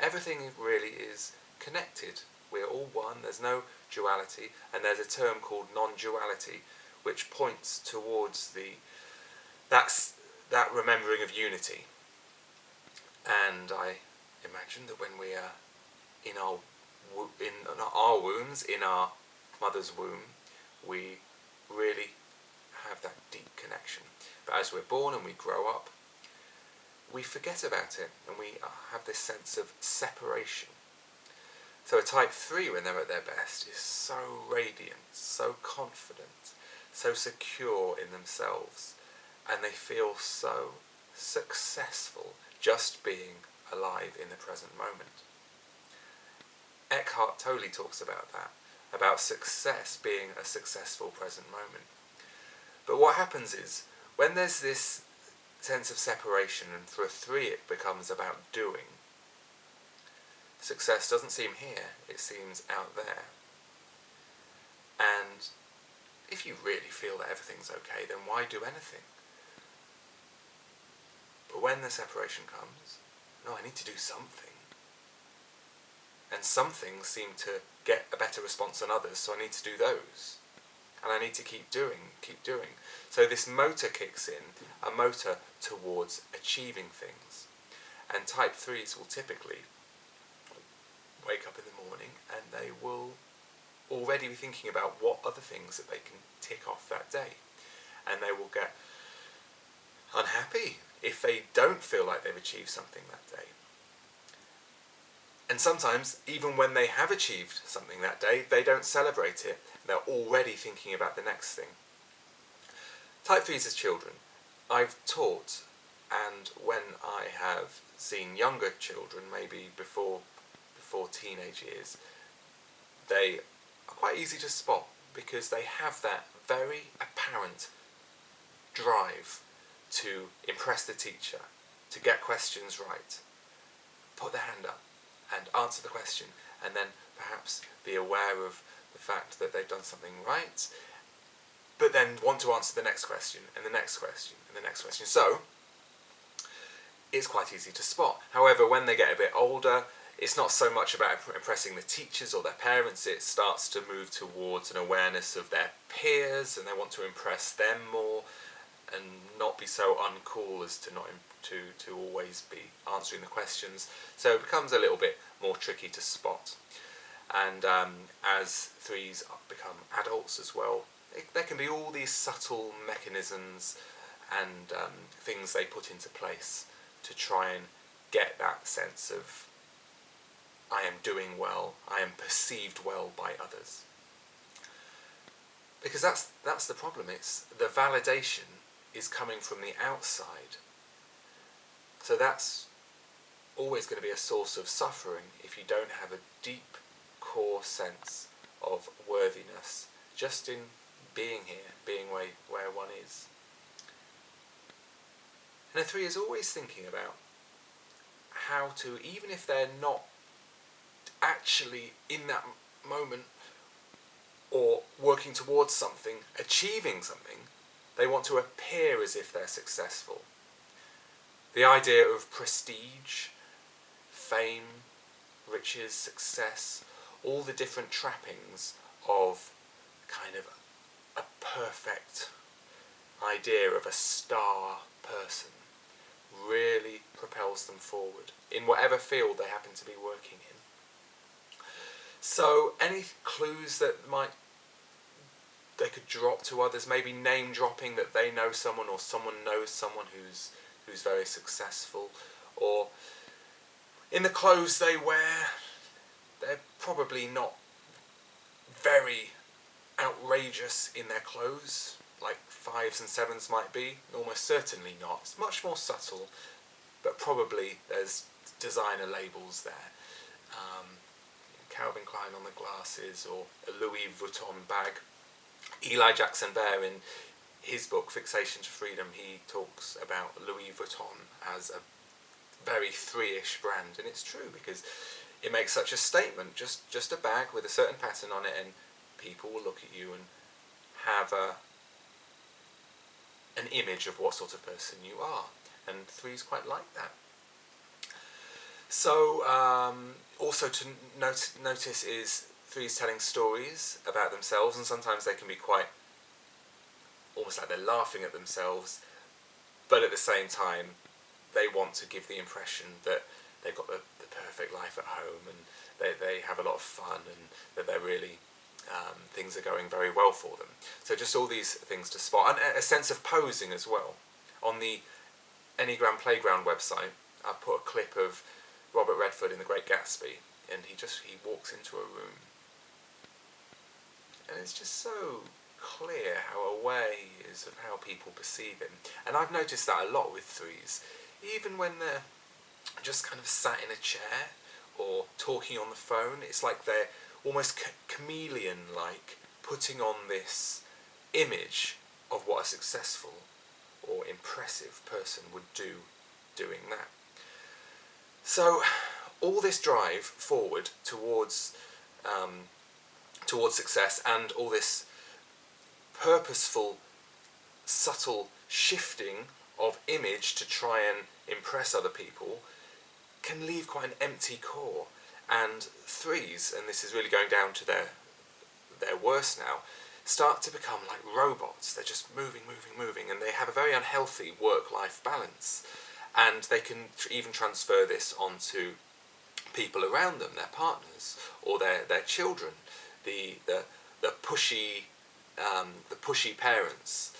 Everything really is connected. We're all one, there's no duality, and there's a term called non-duality, which points towards that remembering of unity. And I imagine that when we are in our wombs, in our mother's womb, we really have that deep connection. But as we're born and we grow up, we forget about it, and we have this sense of separation. So a type 3, when they're at their best, is so radiant, so confident, so secure in themselves, and they feel so successful just being alive in the present moment. Eckhart Tolle talks about that, about success being a successful present moment. But what happens is, when there's this sense of separation, and for a 3 it becomes about doing, success doesn't seem here, it seems out there. And if you really feel that everything's okay, then why do anything? But when the separation comes, no, I need to do something. And some things seem to get a better response than others, so I need to do those. And I need to keep doing. So this motor kicks in, a motor towards achieving things. And type 3s will typically wake up in the morning and they will already be thinking about what other things that they can tick off that day. And they will get unhappy if they don't feel like they've achieved something that day. And sometimes, even when they have achieved something that day, they don't celebrate it. They're already thinking about the next thing. Type 3s as children, I've taught, and when I have seen younger children, maybe before teenage years, they are quite easy to spot because they have that very apparent drive to impress the teacher, to get questions right, put their hand up and answer the question, and then perhaps be aware of the fact that they've done something right, but then want to answer the next question, and the next question, and the next question. So, it's quite easy to spot. However, when they get a bit older, it's not so much about impressing the teachers or their parents, it starts to move towards an awareness of their peers, and they want to impress them more, and not be so uncool as to always be answering the questions. So it becomes a little bit more tricky to spot. And as 3s become adults as well, there can be all these subtle mechanisms and things they put into place to try and get that sense of, I am doing well, I am perceived well by others. Because that's the problem. It's the validation is coming from the outside. So that's always going to be a source of suffering if you don't have a deep core sense of worthiness just in being here, being where one is. And a 3 is always thinking about how to, even if they're not actually in that moment or working towards something, achieving something, they want to appear as if they're successful. The idea of prestige, fame, riches, success, all the different trappings of kind of a perfect idea of a star person really propels them forward in whatever field they happen to be working in. So any clues that they could drop to others, maybe name dropping that they know someone or someone knows someone who's very successful, or in the clothes they wear, they're probably not very outrageous in their clothes, like 5s and 7s might be, almost certainly not. It's much more subtle, but probably there's designer labels there. Calvin Klein on the glasses, or a Louis Vuitton bag. Eli Jaxon-Bear, in his book Fixation to Freedom, he talks about Louis Vuitton as a very 3-ish brand, and it's true because it makes such a statement, just a bag with a certain pattern on it, and people will look at you and have an image of what sort of person you are, and 3s quite like that. So, also to notice is threes telling stories about themselves, and sometimes they can be quite almost like they're laughing at themselves, but at the same time they want to give the impression that they've got the perfect life at home, and they have a lot of fun, and that they're really things are going very well for them. So just all these things to spot, and a sense of posing as well. On the Enneagram Playground website, I've put a clip of Robert Redford in The Great Gatsby, and he walks into a room, and it's just so clear how aware he is of how people perceive him. And I've noticed that a lot with threes, even when they're just kind of sat in a chair or talking on the phone, it's like they're almost chameleon-like, putting on this image of what a successful or impressive person would do doing that. So all this drive forward towards success, and all this purposeful, subtle shifting of image to try and impress other people, can leave quite an empty core. And threes, and this is really going down to their worst now, start to become like robots. They're just moving, and they have a very unhealthy work-life balance. And they can even transfer this onto people around them, their partners or their children, the pushy parents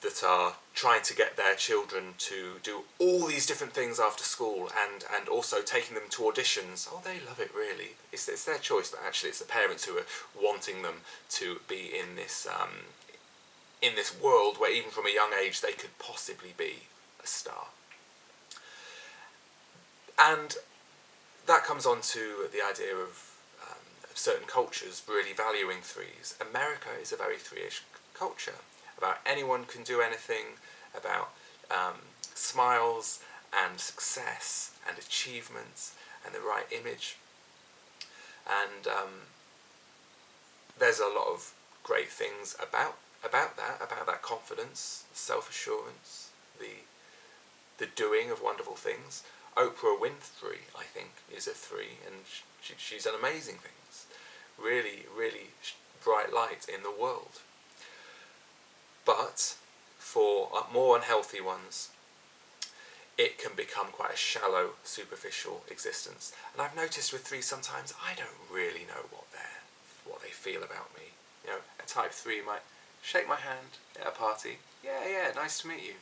that are trying to get their children to do all these different things after school, and also taking them to auditions. Oh, they love it, really. It's their choice, but actually it's the parents who are wanting them to be in this world where even from a young age they could possibly be a star. And that comes on to the idea of certain cultures really valuing threes. America is a very three-ish culture, about anyone can do anything, about smiles and success and achievements and the right image. And there's a lot of great things about that confidence, self-assurance, the doing of wonderful things. Oprah Winfrey, I think, is a three, and she's done amazing things. Really, really bright light in the world. But for more unhealthy ones, it can become quite a shallow, superficial existence. And I've noticed with threes sometimes I don't really know what they feel about me. You know, a type 3 might shake my hand at a party. Yeah, nice to meet you.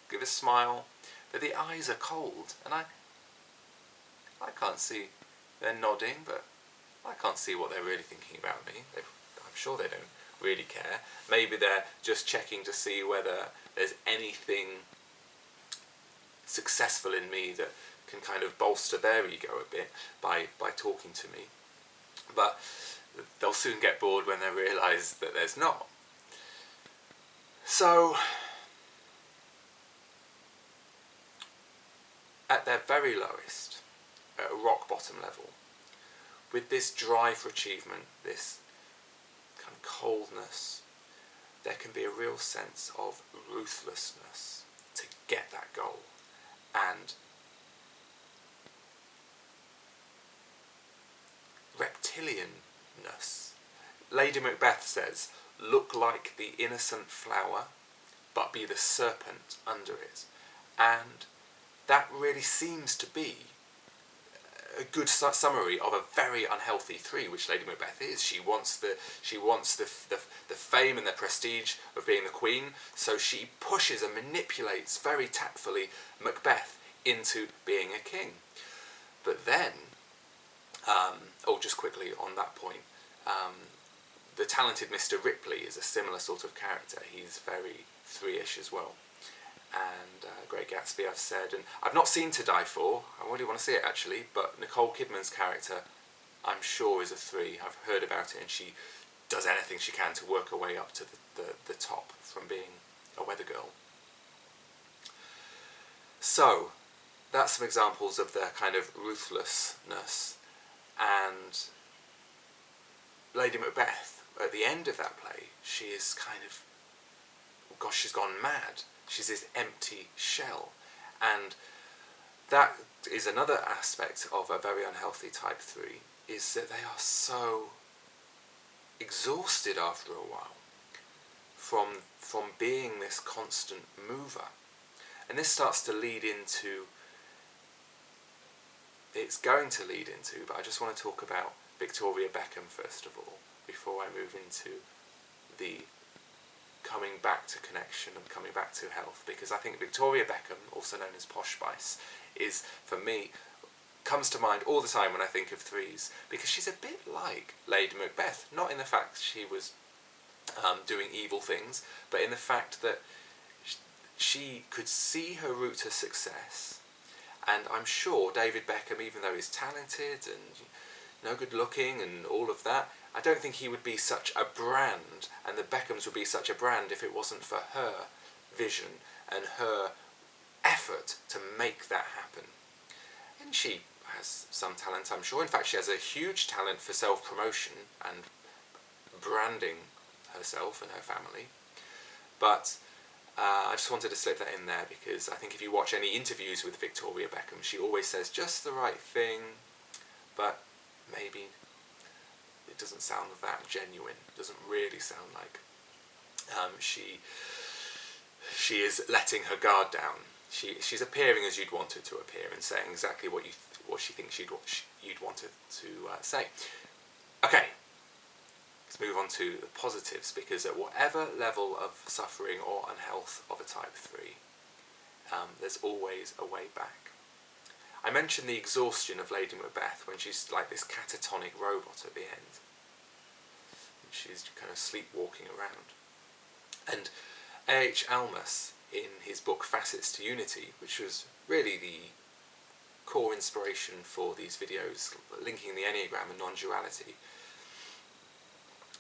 Give a smile. But the eyes are cold, and I can't see. They're nodding, but I can't see what they're really thinking about me. I'm sure they don't really care. Maybe they're just checking to see whether there's anything successful in me that can kind of bolster their ego a bit by talking to me. But they'll soon get bored when they realise that there's not. So, at their very lowest, at a rock bottom level, with this drive for achievement, this kind of coldness, there can be a real sense of ruthlessness to get that goal. And reptilianness. Lady Macbeth says, "Look like the innocent flower, but be the serpent under it." And that really seems to be a good summary of a very unhealthy three, which Lady Macbeth is. She wants the fame and the prestige of being the queen, so she pushes and manipulates very tactfully Macbeth into being a king. But then, just quickly on that point, the talented Mr. Ripley is a similar sort of character. He's very three-ish as well. And Great Gatsby, I've said, and I've not seen To Die For. I really want to see it actually, but Nicole Kidman's character, I'm sure, is a three. I've heard about it, and she does anything she can to work her way up to the top from being a weather girl. So that's some examples of their kind of ruthlessness. And Lady Macbeth, at the end of that play, she is kind of, she's gone mad. She's this empty shell. And that is another aspect of a very unhealthy type 3, is that they are so exhausted after a while from being this constant mover. And this starts to lead into, it's going to lead into, but I just want to talk about Victoria Beckham first of all, before I move into the coming back to connection and coming back to health, because I think Victoria Beckham, also known as Posh Spice, is, for me, comes to mind all the time when I think of threes, because she's a bit like Lady Macbeth, not in the fact she was doing evil things, but in the fact that she could see her route to success. And I'm sure David Beckham, even though he's talented and no good looking and all of that, I don't think he would be such a brand, and the Beckhams would be such a brand, if it wasn't for her vision and her effort to make that happen. And she has some talent, I'm sure. In fact, she has a huge talent for self-promotion and branding herself and her family. But I just wanted to slip that in there, because I think if you watch any interviews with Victoria Beckham, she always says just the right thing, but maybe it doesn't sound that genuine. It doesn't really sound like she is letting her guard down. She's appearing as you'd want her to appear and saying exactly what she thinks you'd want her to say. Okay, let's move on to the positives, because at whatever level of suffering or unhealth of a type 3, there's always a way back. I mentioned the exhaustion of Lady Macbeth when she's like this catatonic robot at the end. She's kind of sleepwalking around. And A.H. Almas, in his book Facets to Unity, which was really the core inspiration for these videos linking the Enneagram and non-duality,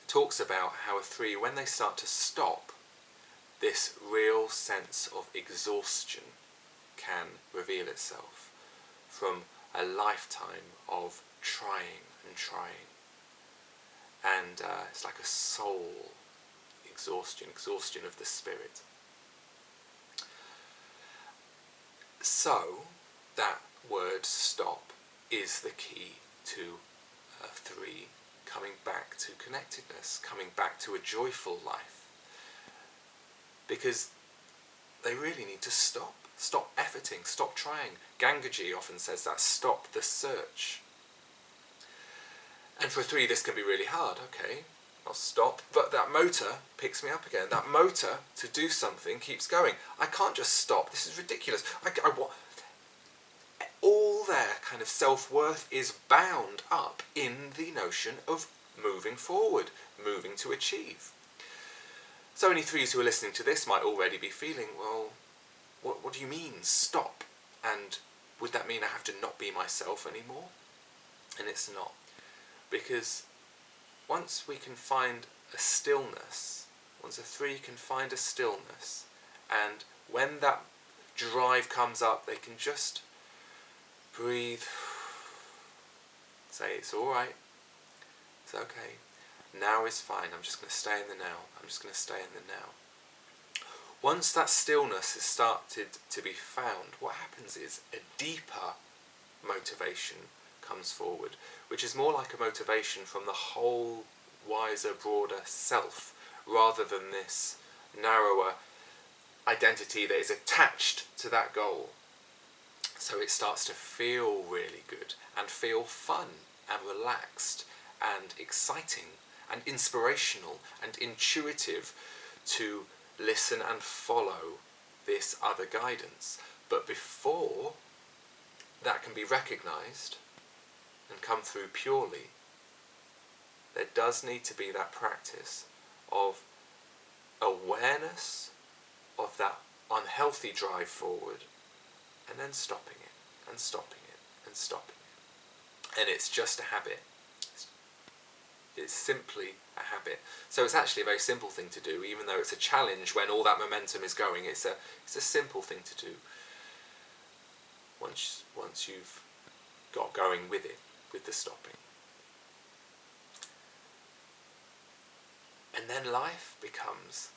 talks about how a 3, when they start to stop, this real sense of exhaustion can reveal itself from a lifetime of trying and trying. And it's like a soul exhaustion of the spirit. So, that word stop is the key to a 3 coming back to connectedness, coming back to a joyful life. Because they really need to stop. Stop efforting, stop trying. Gangaji often says that, stop the search. And for a 3 this can be really hard. Okay, I'll stop, but that motor picks me up again. That motor to do something keeps going. I can't just stop. This is ridiculous. All their kind of self-worth is bound up in the notion of moving forward, moving to achieve. So any 3s who are listening to this might already be feeling, well, what do you mean, stop? And would that mean I have to not be myself anymore? And it's not. Because once we can find a stillness, once a 3 can find a stillness, and when that drive comes up, they can just breathe, say it's alright, it's okay, now is fine, I'm just going to stay in the now, I'm just going to stay in the now. Once that stillness has started to be found, what happens is a deeper motivation comes forward, which is more like a motivation from the whole wiser, broader self, rather than this narrower identity that is attached to that goal. So it starts to feel really good and feel fun and relaxed and exciting and inspirational and intuitive to listen and follow this other guidance. But before that can be recognised and come through purely, there does need to be that practice of awareness of that unhealthy drive forward, and then stopping it, and stopping it, and stopping it. And it's just a habit. It's simply a habit. So it's actually a very simple thing to do, even though it's a challenge when all that momentum is going. It's a simple thing to do once you've got going with it, with the stopping. And then life becomes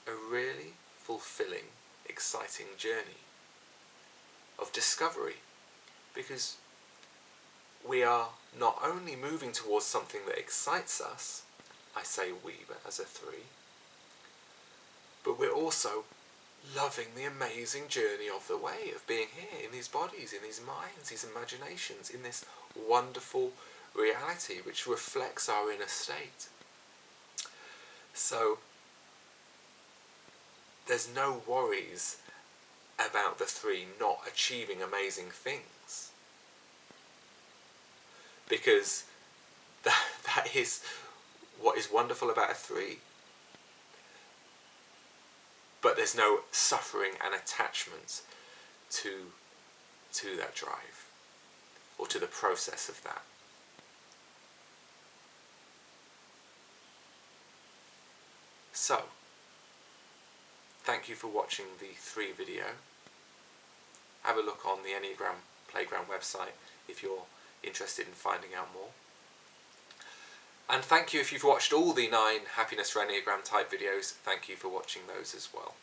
a really fulfilling, exciting journey. of discovery, because we are not only moving towards something that excites us, I say we, but as a three, but we're also loving the amazing journey of the way, of being here in these bodies, in these minds, these imaginations, in this wonderful reality which reflects our inner state. So there's no worries about the three not achieving amazing things, because that is what is wonderful about a three. But there's no suffering and attachment to that drive, or to the process of that. So, thank you for watching the 3 video. Have a look on the Enneagram Playground website if you're interested in finding out more. And thank you if you've watched all the 9 Happiness for Enneagram type videos. Thank you for watching those as well.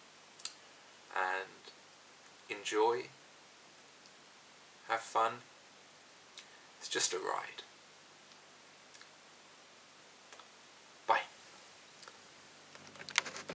And enjoy. Have fun. It's just a ride.